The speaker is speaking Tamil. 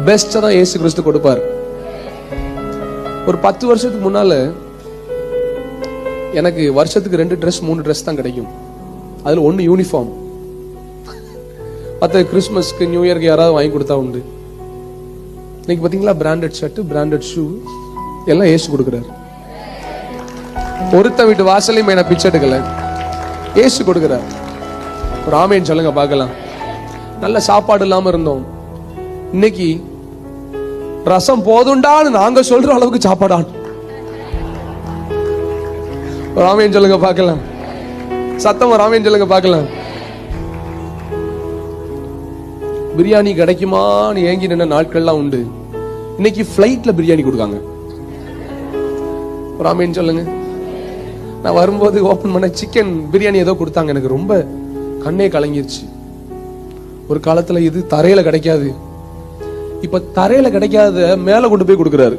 பெஸ்டா தான் இயேசு கிறிஸ்து கொடுப்பார். ஒரு 10 வருஷத்துக்கு முன்னால எனக்கு வருஷத்துக்கு 2 ட்ரெஸ் 3 ட்ரெஸ் தான் கிடைக்கும். அதுல ஒன்னு யூனிஃபார்ம், மற்ற கிறிஸ்துமஸ்க்கு நியூ இயர்க்கு யாராவது வாங்கி கொடுத்தா உண்டு. இன்னைக்கு பாத்தீங்களா, பிராண்டட் ஷர்ட், பிராண்டட் ஷூ எல்லாம் இயேசு கொடுக்கிறார். ஒருத்த வீட்டு வாசலையும் என்ன பிச்சை எடுக்கல, இயேசு கொடுக்கிறார். ஒரு ஆமேன் சொல்லுங்க பார்க்கலாம். நல்ல சாப்பாடு இல்லாம இருந்தோம், இன்னைக்கு ரசம் போதுண்டான்னு நாங்க சொல்ற அளவுக்கு சாப்பாடு. ஒரு ஆமேன் சொல்லுங்க பார்க்கலாம். சத்தம் ஒரு ஆமேன் சொல்லுங்க பார்க்கலாம். பிரியாணி கிடைக்குமான்னு ஏங்கி நின்ன நாட்கள்லாம் உண்டு. இன்னைக்கு பிளைட்ல பிரியாணி கொடுக்காங்க. ஒரு ஆமேன் சொல்லுங்க. நான் வரும்போது ஓபன் பண்ண சிக்கன் பிரியாணி ஏதோ கொடுத்தாங்க, எனக்கு ரொம்ப கண்ணே கலங்கிருச்சு. ஒரு காலத்துல இது தரையில கிடைக்காது, இப்ப தரையில கிடைக்காத மேல கொண்டு போய் கொடுக்கிறாரு.